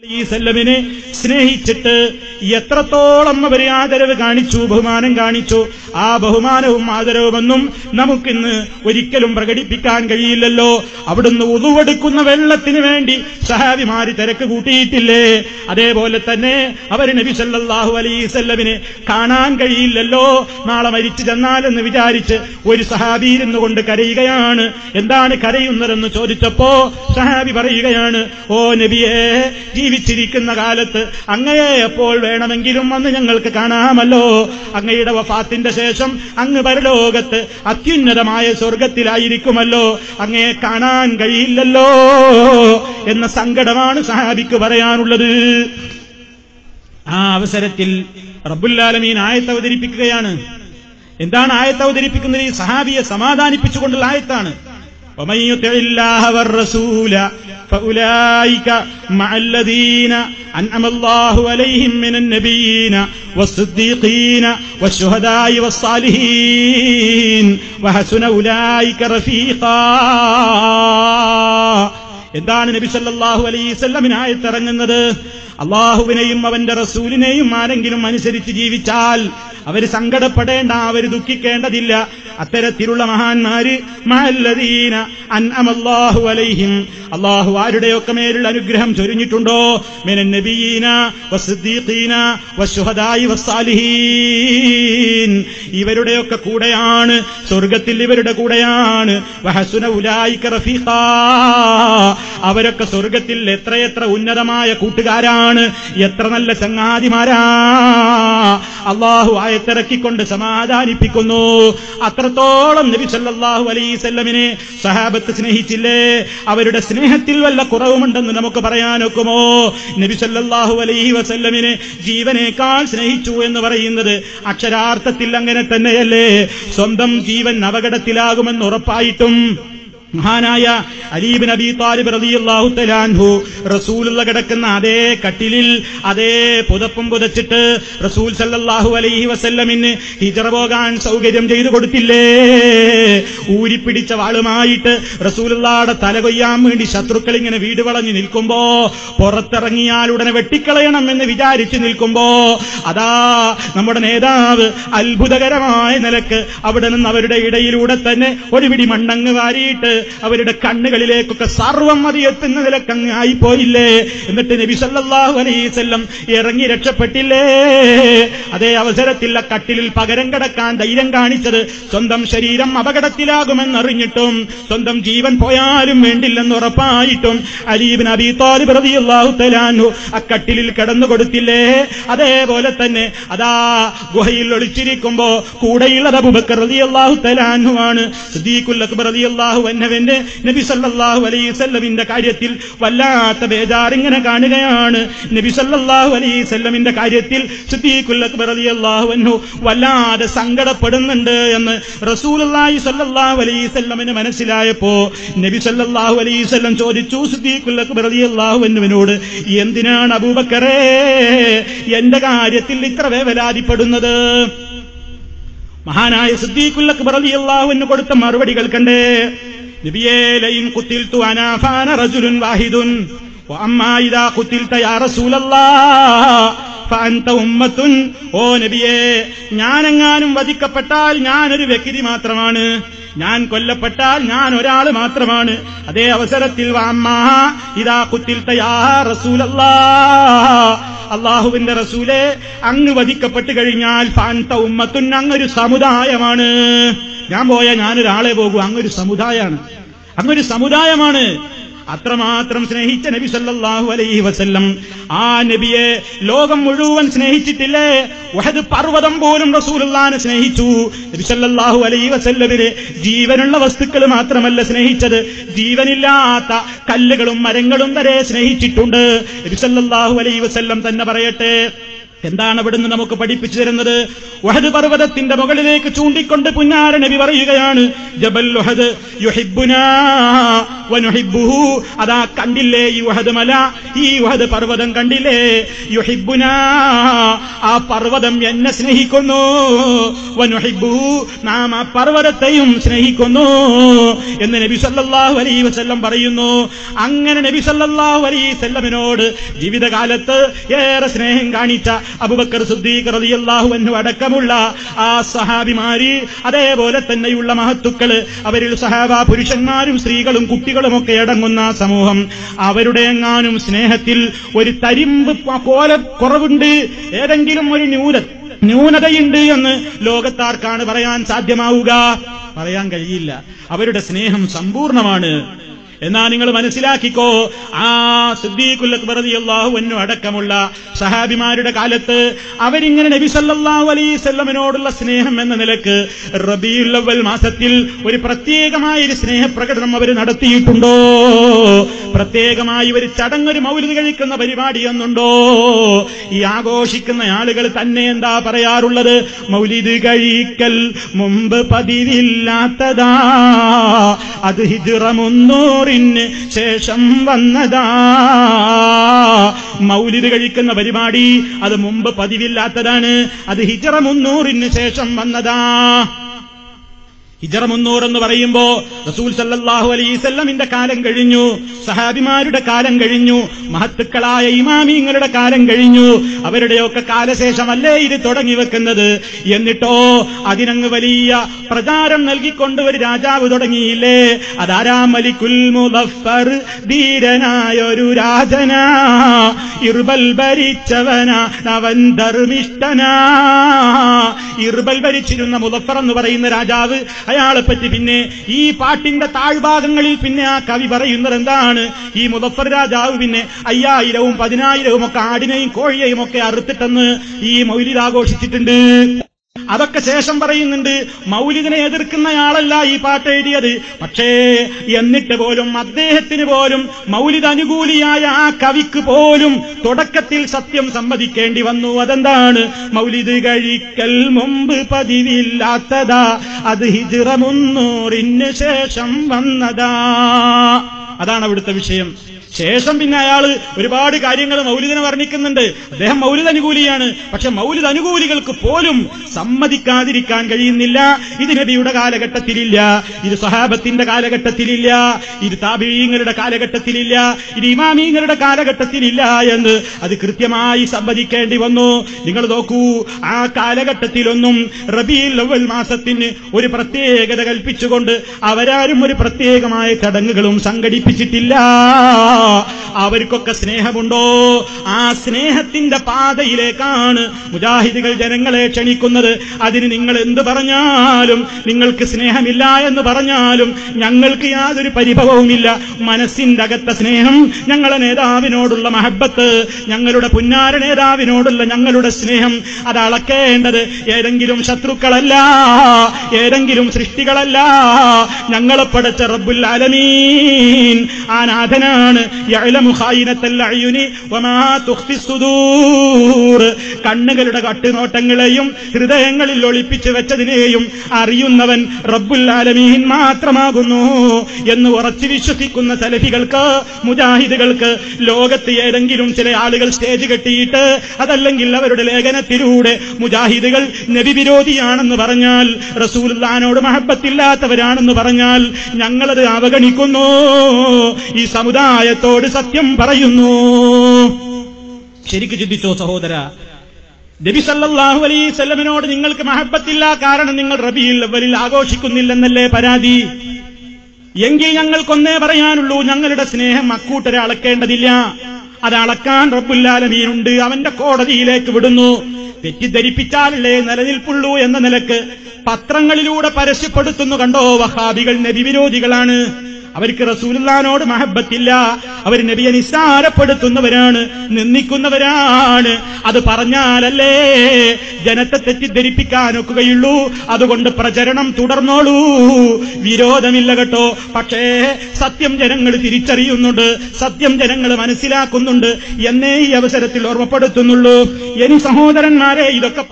ിനെ സ്നേഹിച്ചിട്ട് എത്രത്തോളം അവർ ആദരവ് കാണിച്ചു, ബഹുമാനം കാണിച്ചു. ആ ബഹുമാനവും ആദരവുമൊന്നും നമുക്കിന്ന് ഒരിക്കലും പ്രകടിപ്പിക്കാൻ കഴിയില്ലല്ലോ. അവിടുന്ന് ഉളുവെടുക്കുന്ന വെള്ളത്തിന് വേണ്ടി സഹാബിമാര് തിരക്ക് കൂട്ടിയിട്ടില്ലേ? അതേപോലെ തന്നെ അവർ നബി സല്ലല്ലാഹു അലൈഹി വസല്ലമിനെ കാണാൻ കഴിയില്ലല്ലോ. നാളെ മരിച്ചു ചെന്നാലെന്ന് വിചാരിച്ച് ഒരു സഹാബി ഇരുന്നു കൊണ്ട് കരയുകയാണ്. എന്താണ് കരയുന്നതെന്ന് ചോദിച്ചപ്പോ സഹാബി പറയുകയാണ്, ഓ നബിയേ, ജീവിച്ചിരിക്കുന്ന കാലത്ത് അങ്ങയെ എപ്പോൾ വേണമെങ്കിലും അന്ന് ഞങ്ങൾക്ക് കാണാമല്ലോ. അങ്ങയുടെ വഫാത്തിന്റെ ശേഷം അങ്ങ് പരലോകത്ത് അത്യുന്നതമായ സ്വർഗത്തിലായിരിക്കുമല്ലോ. അങ്ങയെ കാണാൻ കഴിയില്ലല്ലോ എന്ന സങ്കടമാണ് സഹാബിക്ക് പറയാനുള്ളത്. ആ അവസരത്തിൽ റബ്ബുൽ ആലമീൻ ആയത്ത് അവതരിപ്പിക്കുകയാണ്. എന്താണ് ആയത്ത് അവതരിപ്പിക്കുന്നത്? ഈ സഹാബിയെ സമാധാനിപ്പിച്ചുകൊണ്ടുള്ള ആയത്താണ്. ومن يطع الله والرسول فأولئك مع الذين أنعم الله عليهم من النبيين والصديقين والشهداء والصالحين وحسن أولئك رفيقا. എന്താണ് നബി സല്ലല്ലാഹു അലൈഹി വസല്ലമിന് ആയത്തിറങ്ങുന്നത്? അള്ളാഹുവിനെയും അവന്റെ റസൂലിനെയും ആരെങ്കിലും അനുസരിച്ച് ജീവിച്ചാൽ അവര് സങ്കടപ്പെടേണ്ട, അവര് ദുഃഖിക്കേണ്ടതില്ല. അത്തരത്തിലുള്ള മഹാന്മാര് മഅല്ലദീന അൻഅമല്ലാഹു അലൈഹിം, അള്ളാഹു ആരുടെയൊക്കെ മേലുള്ള അനുഗ്രഹം ചൊരിഞ്ഞിട്ടുണ്ടോ, മിനൻ നബിയീന വസ്സിദ്ദീഖീന വശുഹദാഇ വസ്സാലിഹീൻ, ഇവരുടെയൊക്കെ കൂടെയാണ്, സ്വർഗത്തിൽ ഇവരുടെ കൂടെയാണ്. വഹസുന ഉലൈക റഫീഖാ, അവരൊക്കെ സ്വർഗത്തിൽ എത്രയെത്ര ഉന്നതമായ കൂട്ടുകാരാണ്, എത്ര നല്ല ചങ്ങാതിമാരാ. അള്ളാഹു ആയത്തിറക്കിക്കൊണ്ട് സമാധാനിപ്പിക്കുന്നു. അത്രത്തോളം നബി സല്ലല്ലാഹു അലൈഹി വസല്ലമിനെ സഹാബത്ത് സ്നേഹിച്ചില്ലേ? അവരുടെ സ്നേഹത്തിൽ വല്ല കുറവുമുണ്ടെന്ന് നമുക്ക് പറയാനൊക്കുമോ? നബി സല്ലല്ലാഹു അലൈഹി വസല്ലമിനെ ജീവനേക്കാൾ സ്നേഹിച്ചു എന്ന് പറയുന്നത് അക്ഷരാർത്ഥത്തിൽ അങ്ങനെ തന്നെയല്ലേ? സ്വന്തം ജീവൻ അപകടത്തിലാകുമെന്ന് ഉറപ്പായിട്ടും മഹാനായ അലി ഇബ്നു അബീ ത്വാലിബ് റളിയല്ലാഹു തആല അൻഹു റസൂലുള്ള കിടക്കുന്ന അതേ കട്ടിലിൽ അതേ പുതപ്പും പുതച്ചിട്ട് റസൂൽ സല്ലല്ലാഹു അലൈഹി വസല്ലമിന് ഹിജ്റ പോകാൻ സൗകര്യം ചെയ്തു കൊടുത്തില്ലേ? ഊരിപ്പിടിച്ച വാളുമായിട്ട് റസൂലുള്ളാഹുടെ തല കൊയ്യാൻ വേണ്ടി ശത്രുക്കൾ ഇങ്ങനെ വീട് വളഞ്ഞു നിൽക്കുമ്പോ, പുറത്തിറങ്ങിയാൽ ഉടനെ വെട്ടിക്കളയണം എന്ന് വിചാരിച്ചു നിൽക്കുമ്പോ, അതാ നമ്മുടെ നേതാവ് അത്ഭുതകരമായ നിലക്ക് അവിടെ നിന്ന് അവരുടെ ഇടയിലൂടെ തന്നെ ഒരു പിടി മണ്ണങ്ങ് വാരിയിട്ട് അവരുടെ കണ്ണുകളിലേക്കൊക്കെ സർവം മതിയെത്തുന്ന നിലക്കങ്ങ് ആയിപ്പോയില്ലേ? എന്നിട്ട് നബി സല്ലല്ലാഹു അലൈഹി വസല്ലം ഇറങ്ങി രക്ഷപ്പെട്ടില്ലേ? അതേ അവസരത്തിൽ ആ കട്ടിലിൽ പകരം കിടക്കാൻ ധൈര്യം കാണിച്ചത് സ്വന്തം ശരീരം അപകടത്തിലാകുമെന്നറിഞ്ഞിട്ടും സ്വന്തം ജീവൻ പോയാലും വേണ്ടില്ലെന്ന് ഉറപ്പായിട്ടും അലി ഇബ്നു അബീ ത്വാലിബ് റളിയല്ലാഹു തആല അൻഹു ആ കട്ടിലിൽ കിടന്നു കൊടുത്തില്ലേ? അതേപോലെ തന്നെ അതാ ഗുഹയിൽ ഒളിച്ചിരിക്കുമ്പോ കൂടെയുള്ളത് അബൂബക്കർ റളിയല്ലാഹു തആല അൻഹു ആണ്. സിദ്ദീഖുൽ അക്ബർ റളിയല്ലാഹു അൻഹു നബി സല്ലല്ലാഹു അലൈഹി വസല്ലമിന്റെ കാര്യത്തിൽ വല്ലാത്ത ബേജാറിങ്ങനെ കാണുകയാണ്. നബി സല്ലല്ലാഹു അലൈഹി വസല്ലമിന്റെ കാര്യത്തിൽ സിദ്ദീഖുൽ അക്ബർ റളിയല്ലാഹു അൻഹു വല്ലാതെ സങ്കടപ്പെടുന്നുണ്ട് എന്ന് റസൂലുള്ളാഹി സല്ലല്ലാഹു അലൈഹി വസല്ലമിന് മനസ്സിലായപ്പോ നബി സല്ലല്ലാഹു അലൈഹി വസല്ലം ചോദിച്ചു സിദ്ദീഖുൽ അക്ബർ റളിയല്ലാഹു അൻഹുവിനോട്, എന്തിനാണ് അബൂബക്കറേ എന്റെ കാര്യത്തിൽ ഇത്ര വേവലാതിപ്പെടുന്നത്? മഹാനായ സിദ്ദീഖുൽ അക്ബർ റളിയല്ലാഹു അൻഹു കൊടുത്ത മറുപടി കേൾക്കണ്ടേ? നബിയേ, ലൈൻ ഖുതിൽതു അനാ ഫാന റജുലുൻ വാഹിദുൻ വഅമ്മാ ഇദാ ഖുതിൽത യാ റസൂലല്ലാഹ് ഫഅൻത ഉമ്മത്തുൻ. ഓ നബിയേ, ഞാനെങ്ങാനും വധിക്കപ്പെട്ടാൽ ഞാനൊരു വ്യക്തി മാത്രമാണ്, ഞാൻ കൊല്ലപ്പെട്ടാൽ ഞാൻ ഒരാൾ മാത്രമാണ്. അതേ അവസരത്തിൽ വഅമ്മാ ഇദാ ഖുതിൽത യാ റസൂലല്ലാഹ്, അള്ളാഹുവിന്റെ റസൂലേ, അങ്ങ് വധിക്കപ്പെട്ട് കഴിഞ്ഞാൽ ഫഅൻത ഉമ്മത്തുൻ, അങ്ങൊരു സമുദായമാണ്. ഞാൻ പോയ ഞാനൊരാളെ പോകൂ, അങ്ങൊരു സമുദായമാണ്, അങ്ങൊരു സമുദായമാണ്. അത്രമാത്രം സ്നേഹിച്ച നബി സല്ലല്ലാഹു അലൈഹി വസല്ലം ആ നബിയെ ലോകം മുഴുവൻ സ്നേഹിച്ചിട്ടില്ലേ? ഉഹദ് പർവ്വതം പോലും റസൂലുള്ളാഹിനെ സ്നേഹിച്ചു. നബി സല്ലല്ലാഹു അലൈഹി വസല്ലമിനെ ജീവനുള്ള വസ്തുക്കൾ മാത്രമല്ല സ്നേഹിച്ചത്, ജീവനില്ലാത്ത കല്ലുകളും മരങ്ങളും വരെ സ്നേഹിച്ചിട്ടുണ്ട്. നബി സല്ലല്ലാഹു അലൈഹി വസല്ലം തന്നെ പറയട്ടെ, എന്താണ് അവിടുന്ന് നമുക്ക് പഠിപ്പിച്ചു തരുന്നത്? ഉഹദ് പർവ്വതത്തിന്റെ മുകളിലേക്ക് ചൂണ്ടിക്കൊണ്ട് പുന്നാര നബി പറയുകയാണ്, ജബൽ ഉഹദ് യുഹിബ്ബുനാ വനുഹിബ്ബുഹു. അതാ കണ്ടില്ലേ ഈ ഉഹദ് മല, ഈ ഉഹദ് പർവ്വതം കണ്ടില്ലേ? യുഹിബ്ബുനാ, ആ പർവ്വതം എന്നെ സ്നേഹിക്കുന്നു, വനുഹിബ്ബുഹു, നാം ആ പർവ്വതത്തെയും സ്നേഹിക്കുന്നു എന്ന് നബി സല്ലല്ലാഹു അലൈഹി വസല്ലം പറയുന്നു. അങ്ങനെ നബി സല്ലല്ലാഹു അലൈഹി വസല്ലമിനോട് ജീവിതകാലത്ത് ഏറെ സ്നേഹം കാണിച്ച അബൂബക്കർ സിദ്ദീഖ് റളിയല്ലാഹു അൻഹു അടക്കമുള്ള ആ സഹാബിമാര്, അതേപോലെ തന്നെയുള്ള മഹത്തുക്കള്, അവരിൽ സഹാബ പുരുഷന്മാരും സ്ത്രീകളും കുട്ടികളും ഒക്കെ അടങ്ങുന്ന സമൂഹം, അവരുടെ എങ്ങാനും സ്നേഹത്തിൽ ഒരു തരിമ്പ് പോലെ കുറവുണ്ട്, ഏതെങ്കിലും ഒരു ന്യൂനതയുണ്ട് എന്ന് ലോകത്താർക്കാണ് പറയാൻ സാധ്യമാവുക? പറയാൻ കഴിയില്ല. അവരുടെ സ്നേഹം സമ്പൂർണ്ണമാണ്. എന്നാ നിങ്ങൾ മനസ്സിലാക്കിക്കോ, ആ സിദ്ദീഖുൽ അക്ബർ റളിയല്ലാഹു അൻഹു അടക്കമുള്ള സഹാബിമാരുടെ കാലത്ത് അവരിങ്ങനെ നബി സല്ലല്ലാഹു അലൈഹി വസല്ലമിനോടുള്ള സ്നേഹം എന്ന നിലക്ക് റബീഉൽ അവ്വൽ മാസത്തിൽ ഒരു പ്രത്യേകമായ ഒരു സ്നേഹപ്രകടനം അവർ നടത്തിയിട്ടുണ്ടോ? പ്രത്യേകമായി ഒരു ചടങ്ങൊരു മൗലിദ് കഴിക്കുന്ന പരിപാടി എന്നുണ്ടോ? ഈ ആഘോഷിക്കുന്ന ആളുകൾ തന്നെ എന്താ പറയാറുള്ളത്? മൗലിദ് കഴിക്കൽ മുമ്പ് പതിവില്ലാത്തതാ, അത് ഹിജ്റ 300 ശേഷം വന്നതാ. മൗലിദ് കഴിക്കുന്ന പരിപാടി അത് മുമ്പ് പതിവില്ലാത്തതാണ്, അത് ഹിജ്റ 300 ശേഷം വന്നതാ. ഹിജ്റ 300 എന്ന് പറയുമ്പോ റസൂൽ സല്ലല്ലാഹു അലൈഹി വസല്ലമിന്റെ കാലം കഴിഞ്ഞു, സഹാബിമാരുടെ കാലം കഴിഞ്ഞു, മഹത്തുക്കളായ ഇമാമിങ്ങളുടെ കാലം കഴിഞ്ഞു. അവരുടെയൊക്കെ കാലശേഷമല്ലേ ഇത് തുടങ്ങി വെക്കുന്നത്? എന്നിട്ടോ അതിനങ്ങ് വലിയ പ്രചാരം നൽകിക്കൊണ്ട് ഒരു രാജാവ് തുടങ്ങിയില്ലേ? അതാരാ? മലിക്കുൽ മുദഫർ, ധീരനായൊരു രാജനാ, ഇർബൽ ഭരിച്ചവനാ, അവൻ ധർമ്മിഷ്ഠനാ. ഇർബൽ ഭരിച്ചിരുന്ന മുദഫർ എന്ന് പറയുന്ന രാജാവ്, അയാളെ പറ്റി പിന്നെ ഈ പാട്ടിന്റെ താഴ്ഭാഗങ്ങളിൽ പിന്നെ ആ കവി പറയുന്നത് എന്താണ്? ഈ മുദഫർ രാജാവ് പിന്നെ 5000ഉം 10000ഉം ഒക്കെ ആടിനെയും കോഴിയെയും ഒക്കെ അറുത്തിട്ടെന്ന് ഈ മൗലിദ് ആഘോഷിച്ചിട്ടുണ്ട്. അതൊക്കെ ശേഷം പറയുന്നുണ്ട്. മൗലിദിനെ എതിർക്കുന്നയാളല്ല ഈ പാട്ട് എഴുതിയത്. പക്ഷേ എന്നിട്ട് പോലും അദ്ദേഹത്തിന് പോലും മൗലിദ് അനുകൂലിയായ ആ കവിക്ക് പോലും തുടക്കത്തിൽ സത്യം സമ്മതിക്കേണ്ടി വന്നു. അതെന്താണ്? മൗലിദ് കഴിക്കൽ മുമ്പ് പതിവില്ലാത്തതാ, അത് ഹിജ്റ 300 ശേഷം വന്നതാ. അതാണ് അവിടുത്തെ വിഷയം. ശേഷം പിന്നെ അയാള് ഒരുപാട് കാര്യങ്ങൾ മൗലിദിനെ വർണ്ണിക്കുന്നുണ്ട്. അദ്ദേഹം മൗലിദ് അനുകൂലിയാണ്. പക്ഷെ മൗലിദ് അനുകൂലികൾക്ക് പോലും സമ്മതിക്കാതിരിക്കാൻ കഴിയുന്നില്ല. ഇത് നബിയുടെ കാലഘട്ടത്തിലില്ല, ഇത് സ്വഹാബത്തിന്റെ കാലഘട്ടത്തിലില്ല, ഇത് താബിഈങ്ങളുടെ കാലഘട്ടത്തിലില്ല, ഇത് ഇമാമീങ്ങളുടെ കാലഘട്ടത്തിലില്ല എന്ന് അത് കൃത്യമായി സമ്മതിക്കേണ്ടി വന്നു. നിങ്ങൾ നോക്കൂ, ആ കാലഘട്ടത്തിലൊന്നും റബീഉൽ അവ്വൽ മാസത്തിന് ഒരു പ്രത്യേകത കൽപ്പിച്ചുകൊണ്ട് അവരാരും ഒരു പ്രത്യേകമായ ചടങ്ങുകളും സംഘടിപ്പിച്ചിട്ടില്ല. അവർക്കൊക്കെ സ്നേഹമുണ്ടോ? ആ സ്നേഹത്തിന്റെ പാതയിലേക്കാണ് മുജാഹിദുകൾ ജനങ്ങളെ ക്ഷണിക്കുന്നത്. അതിന് നിങ്ങൾ എന്ത് പറഞ്ഞാലും, നിങ്ങൾക്ക് സ്നേഹമില്ല എന്ന് പറഞ്ഞാലും ഞങ്ങൾക്ക് യാതൊരു പരിഭവവുമില്ല. മനസ്സിന്റെ അകത്ത സ്നേഹം, ഞങ്ങളുടെ നേതാവിനോടുള്ള മഹബത്ത്, ഞങ്ങളുടെ പുന്നാര നേതാവിനോടുള്ള ഞങ്ങളുടെ സ്നേഹം, അത് അളക്കേണ്ടത് ഏതെങ്കിലും ശത്രുക്കളല്ല, ഏതെങ്കിലും സൃഷ്ടികളല്ല, ഞങ്ങളെ പടച്ച റബ്ബുൽ ആലമീൻ ആ നാഥനാണ്. യഅലമു ഖായിനത്തൽ അയുനി വമാ തുഖ്ഫി സുദൂർ. കണ്ണുകളുടെ കട്ടുനോട്ടങ്ങളെയും ഹൃദയങ്ങളിൽ ഒളിപ്പിച്ചു വെച്ചതിനെയും അറിയുന്നവൻ റബ്ബുൽ ആലമീൻ മാത്രമാകുന്നു എന്ന് ഉറച്ചു വിശ്വസിക്കുന്ന സലഫികൾക്ക്, മുജാഹിദുകൾക്ക് ലോകത്ത് ഏതെങ്കിലും ചില ആളുകൾ സ്റ്റേജ് കെട്ടിയിട്ട് അതല്ലെങ്കിൽ അവരുടെ ലേഖനത്തിലൂടെ മുജാഹിദുകൾ നബി വിരോധിയാണെന്ന് പറഞ്ഞാൽ, റസൂലുള്ളാഹിനോട് മഹബത്തില്ലാത്തവരാണെന്ന് പറഞ്ഞാൽ ഞങ്ങളത് അവഗണിക്കുന്നു, ഈ സമുദായത്തോട് സത്യം പറയുന്നു. ശരിക്ക് ചിന്തിച്ചോ സഹോദര? നബി സല്ലല്ലാഹു അലൈഹി വസല്ലമിനോട് നിങ്ങൾക്ക് മഹബത്തില്ല, കാരണം നിങ്ങൾ റബീഉൽ അവ്വലിൽ ആഘോഷിക്കുന്നില്ലെന്നല്ലേ പരാതി? എങ്കിൽ ഞങ്ങൾക്കൊന്നേ പറയാനുള്ളൂ, ഞങ്ങളുടെ സ്നേഹം അക്കൂട്ടരെ അളക്കേണ്ടതില്ല. അത് അളക്കാൻ റബ്ബുൽ ആലമീനുണ്ട്, അവന്റെ കോടതിയിലേക്ക് വിടുന്നു. തെറ്റിദ്ധരിപ്പിച്ചാലല്ലേ നിലനിൽപ്പുള്ളൂ എന്ന നിലക്ക് പത്രങ്ങളിലൂടെ പരസ്യപ്പെടുത്തുന്നു. കണ്ടോ, വഹാബികൾ നബി വിരോധികളാണ്, അവർക്ക് റസൂലുള്ളാഹിനോട് മഹബത്തില്ല, അവർ നബിയെ നിസ്സാരപ്പെടുത്തുന്നവരാണ്, നിന്ദിക്കുന്നവരാണ്. അത് പറഞ്ഞാലല്ലേ ജനത്തെ തെറ്റിദ്ധരിപ്പിക്കാനൊക്കുകയുള്ളൂ. അതുകൊണ്ട് പ്രചരണം തുടർന്നോളൂ, വിരോധമില്ല കേട്ടോ. പക്ഷേ സത്യം ജനങ്ങൾ തിരിച്ചറിയുന്നുണ്ട്, സത്യം ജനങ്ങൾ മനസ്സിലാക്കുന്നുണ്ട് എന്നേ ഈ അവസരത്തിൽ ഓർമ്മപ്പെടുത്തുന്നുള്ളൂ. ഇനി സഹോദരന്മാരെ, ഇതൊക്കെ